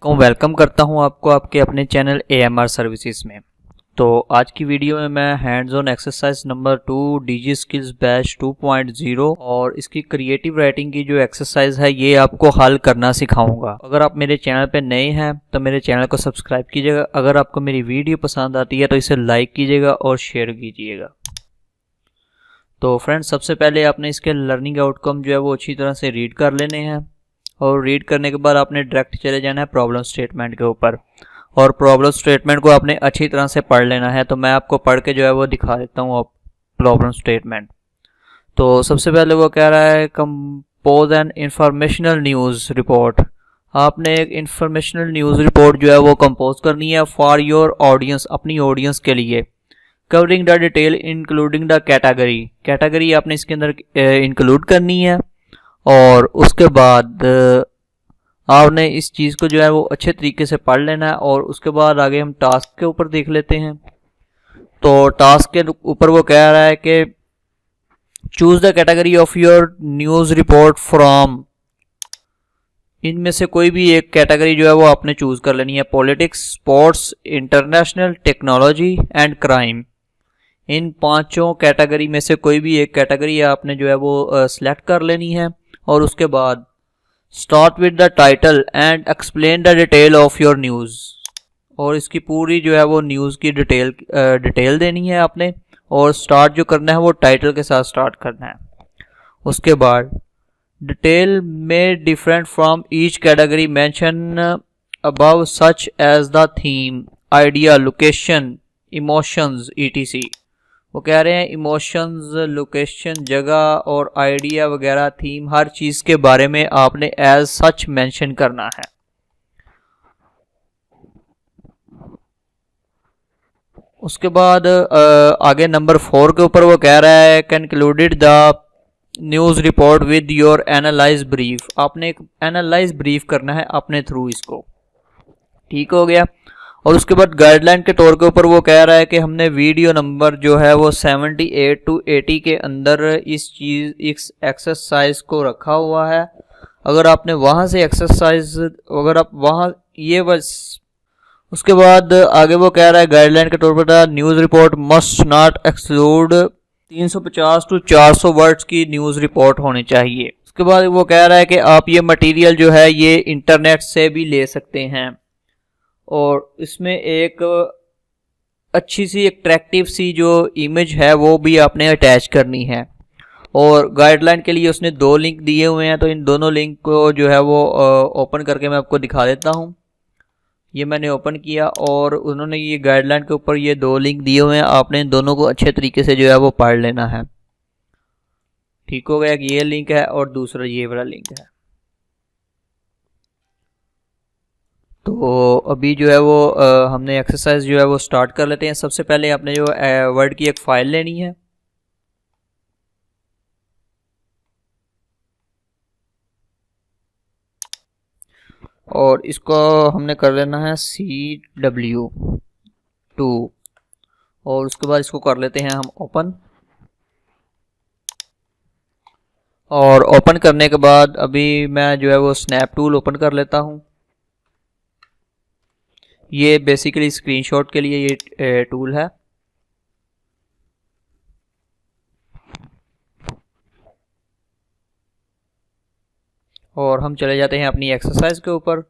Welcome करता हूं आपको आपके अपने चैनल AMR सर्विसेज में। तो आज की वीडियो में मैं hands on exercise number 2 DG skills batch 2.0 और इसकी क्रिएटिव राइटिंग की जो एक्सरसाइज है ये आपको हल करना सिखाऊंगा। अगर आप मेरे चैनल पे नए हैं तो मेरे चैनल को सब्सक्राइब कीजिएगा। अगर आपको मेरी वीडियो पसंद आती है तो इसे लाइक कीजिएगा और शेयर कीजिएगा। तो फ्रेंड्स, सबसे पहले आपने इसके लर्निंग आउटकम जो है वो अच्छी तरह से रीड कर लेने हैं और रीड करने के बाद आपने डायरेक्ट चले जाना है प्रॉब्लम स्टेटमेंट के ऊपर और प्रॉब्लम स्टेटमेंट को आपने अच्छी तरह से पढ़ लेना है। तो मैं आपको पढ़ के जो है वो दिखा देता हूँ प्रॉब्लम स्टेटमेंट। तो सबसे पहले वो कह रहा है compose an informational news report. आपने एक इंफॉर्मेशनल न्यूज़ रिपोर्ट जो है वो कंपोज करनी है फॉर योर ऑडियंस, अपनी ऑडियंस के लिए। Covering the detail including the category आपने इसके अंदर इंक्लूड करनी है और उसके बाद आपने इस चीज़ को जो है वो अच्छे तरीके से पढ़ लेना है। और उसके बाद आगे हम टास्क के ऊपर देख लेते हैं। तो टास्क के ऊपर वो कह रहा है कि choose the category of your news report from, इनमें से कोई भी एक कैटेगरी जो है वो आपने चूज कर लेनी है। Politics, sports, international, technology and crime. इन पांचों कैटेगरी में से कोई भी एक कैटेगरी आपने जो है वो सिलेक्ट कर लेनी है। और उसके बाद start with the title and explain the detail of your news, और इसकी पूरी जो है वो न्यूज़ की डिटेल देनी है आपने। और स्टार्ट जो करना है वो टाइटल के साथ स्टार्ट करना है। उसके बाद डिटेल में different from each category mention above such as the theme, idea, location, emotions etc। वो कह रहे हैं इमोशंस, लोकेशन, जगह और आइडिया वगैरह, थीम, हर चीज़ के बारे में आपने एज सच मेंशन करना है। उसके बाद आगे नंबर 4 के ऊपर वो कह रहा है concluded the news report with your analyse brief. आपने एक एनालाइज ब्रीफ करना है अपने थ्रू इसको। ठीक हो गया। और उसके बाद गाइडलाइन के तौर के ऊपर वो कह रहा है कि हमने वीडियो नंबर जो है वो 78 to 80 के अंदर इस एक्सरसाइज को रखा हुआ है। अगर आपने वहाँ से एक्सरसाइज, अगर आप वहाँ ये बस। उसके बाद आगे वो कह रहा है गाइडलाइन के तौर पर news report must not exclude 350 to 400 words की न्यूज़ रिपोर्ट होनी चाहिए। उसके बाद वो कह रहा है कि आप ये मटेरियल जो है ये इंटरनेट से भी ले सकते हैं और इसमें एक अच्छी सी अट्रैक्टिव सी जो इमेज है वो भी आपने अटैच करनी है। और गाइडलाइन के लिए उसने 2 लिंक दिए हुए हैं, तो इन दोनों लिंक को जो है वो ओपन करके मैं आपको दिखा देता हूँ। ये मैंने ओपन किया और उन्होंने ये गाइडलाइन के ऊपर ये 2 लिंक दिए हुए हैं। आपने इन दोनों को अच्छे तरीके से जो है वो पढ़ लेना है। ठीक हो गया कि ये लिंक है और दूसरा ये वाला लिंक है। तो अभी जो है वो हमने एक्सरसाइज जो है वो स्टार्ट कर लेते हैं। सबसे पहले आपने जो वर्ड की एक फाइल लेनी है और इसको हमने कर लेना है CW2 और उसके बाद इसको कर लेते हैं हम ओपन। और ओपन करने के बाद अभी मैं जो है वो स्नैप टूल ओपन कर लेता हूँ। ये बेसिकली स्क्रीनशॉट के लिए ये टूल है। और हम चले जाते हैं अपनी एक्सरसाइज के ऊपर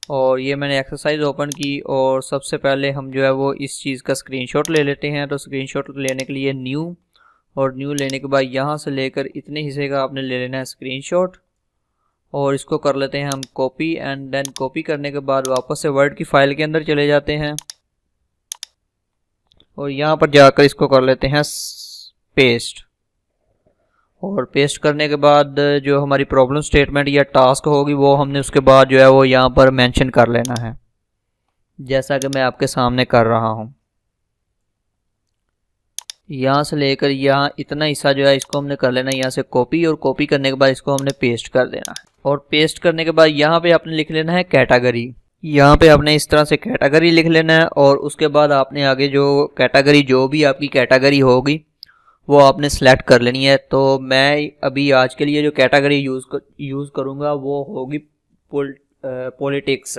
और ये मैंने एक्सरसाइज ओपन की और सबसे पहले हम जो है वो इस चीज़ का स्क्रीनशॉट ले लेते हैं। तो स्क्रीनशॉट लेने के लिए न्यू, और न्यू लेने के बाद यहाँ से लेकर इतने हिस्से का आपने ले लेना है स्क्रीनशॉट और इसको कर लेते हैं हम कॉपी। एंड देन कॉपी करने के बाद वापस से वर्ड की फाइल के अंदर चले जाते हैं और यहाँ पर जाकर इसको कर लेते हैं पेस्ट। और पेस्ट करने के बाद जो हमारी प्रॉब्लम स्टेटमेंट या टास्क होगी वो हमने उसके बाद जो है वो यहाँ पर मेंशन कर लेना है, जैसा कि मैं आपके सामने कर रहा हूँ। यहाँ से लेकर यहाँ इतना हिस्सा जो है इसको हमने कर लेना है यहाँ से कॉपी, और कॉपी करने के बाद इसको हमने पेस्ट कर देना है। और पेस्ट करने के बाद यहाँ पे आपने लिख लेना है कैटेगरी। यहाँ पे आपने इस तरह से कैटेगरी लिख लेना है और उसके बाद आपने आगे जो कैटेगरी, जो भी आपकी कैटेगरी होगी वो आपने सेलेक्ट कर लेनी है। तो मैं अभी आज के लिए जो कैटेगरी यूज़ करूँगा वो होगी पॉलिटिक्स।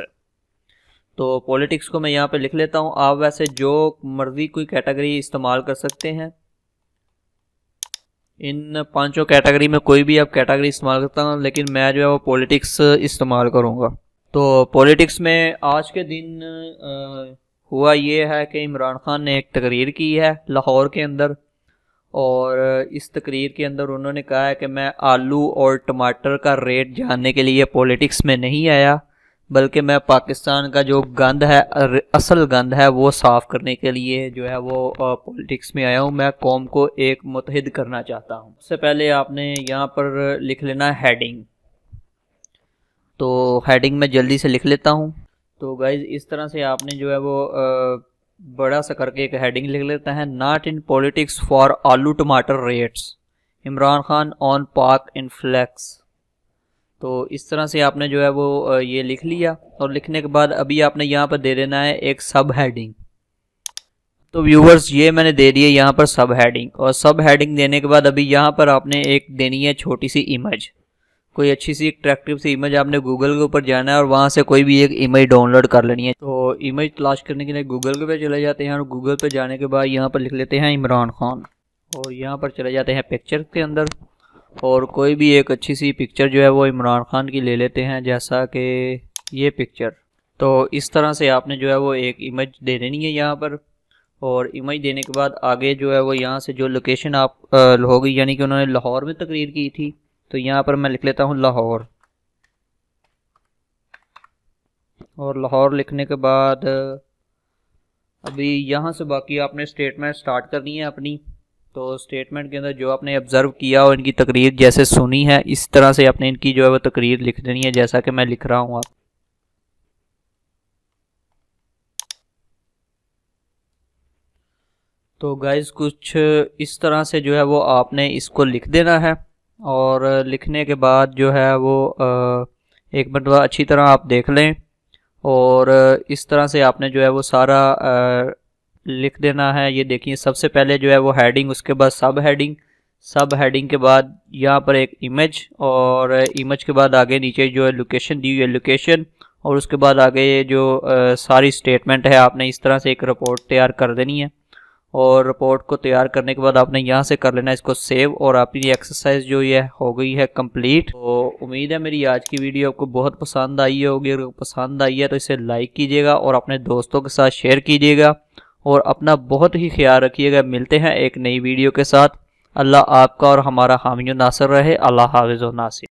तो पॉलिटिक्स को मैं यहाँ पे लिख लेता हूँ। आप वैसे जो मर्जी कोई कैटेगरी इस्तेमाल कर सकते हैं, इन 5 कैटेगरी में कोई भी आप कैटेगरी इस्तेमाल करता हूँ, लेकिन मैं जो है वो पॉलिटिक्स इस्तेमाल करूँगा। तो पॉलिटिक्स में आज के दिन हुआ ये है कि इमरान खान ने एक तकरीर की है लाहौर के अंदर, और इस तकरीर के अंदर उन्होंने कहा है कि मैं आलू और टमाटर का रेट जानने के लिए पॉलिटिक्स में नहीं आया, बल्कि मैं पाकिस्तान का जो गंद है, असल गंद है, वो साफ़ करने के लिए जो है वो पॉलिटिक्स में आया हूँ। मैं कौम को एक मुत्तहिद करना चाहता हूँ। सबसे पहले आपने यहाँ पर लिख लेना हेडिंग। तो हेडिंग में जल्दी से लिख लेता हूँ। तो गाइज इस तरह से आपने जो है वो बड़ा सा करके एक हेडिंग लिख लेता है, नॉट इन पॉलिटिक्स फॉर आलू टमाटर रेट्स, इमरान खान ऑन पाक इन्फ्लेक्स। तो इस तरह से आपने जो है वो ये लिख लिया, और लिखने के बाद अभी आपने यहाँ पर दे देना है एक सब हेडिंग। तो व्यूवर्स ये मैंने दे दिए यहाँ पर सब हेडिंग, और सब हेडिंग देने के बाद अभी यहाँ पर आपने एक देनी है छोटी सी इमेज, कोई अच्छी सी अट्रैक्टिव सी इमेज। आपने गूगल के ऊपर जाना है और वहाँ से कोई भी एक इमेज डाउनलोड कर लेनी है। तो इमेज तलाश करने के लिए गूगल के पे चले जाते हैं, और गूगल पे जाने के बाद यहाँ पर लिख लेते हैं इमरान खान, और यहाँ पर चले जाते हैं पिक्चर के अंदर, और कोई भी एक अच्छी सी पिक्चर जो है वो इमरान खान की ले लेते हैं, जैसा कि ये पिक्चर। तो इस तरह से आपने जो है वो एक इमेज दे देनी है यहाँ पर, और इमेज देने के बाद आगे जो है वो यहाँ से जो लोकेशन आप होगी, यानी कि उन्होंने लाहौर में तकरीर की थी, तो यहाँ पर मैं लिख लेता हूँ लाहौर। और लाहौर लिखने के बाद अभी यहाँ से बाकी आपने स्टेटमेंट स्टार्ट करनी है अपनी। तो स्टेटमेंट के अंदर जो आपने ऑब्जर्व किया और इनकी तकरीर जैसे सुनी है, इस तरह से आपने इनकी जो है वो तकरीर लिख देनी है, जैसा कि मैं लिख रहा हूँ। आप तो गाइज कुछ इस तरह से जो है वो आपने इसको लिख देना है, और लिखने के बाद जो है वो एक मरतबा अच्छी तरह आप देख लें, और इस तरह से आपने जो है वो सारा लिख देना है। ये देखिए सबसे पहले जो है वो हेडिंग, उसके बाद सब हेडिंग, सब हेडिंग के बाद यहाँ पर एक इमेज, और इमेज के बाद आगे नीचे जो है लोकेशन दी हुई है लोकेशन, और उसके बाद आगे ये जो सारी स्टेटमेंट है, आपने इस तरह से एक रिपोर्ट तैयार कर देनी है। और रिपोर्ट को तैयार करने के बाद आपने यहाँ से कर लेना है इसको सेव, और आपकी एक्सरसाइज जो ये हो गई है कंप्लीट। तो उम्मीद है मेरी आज की वीडियो आपको बहुत पसंद आई होगी। अगर पसंद आई है तो इसे लाइक कीजिएगा और अपने दोस्तों के साथ शेयर कीजिएगा, और अपना बहुत ही ख्याल रखिएगा। मिलते हैं एक नई वीडियो के साथ। अल्लाह आपका और हमारा हामी नासिर रहे। अल्लाह हाफ़िज़ व नासिर।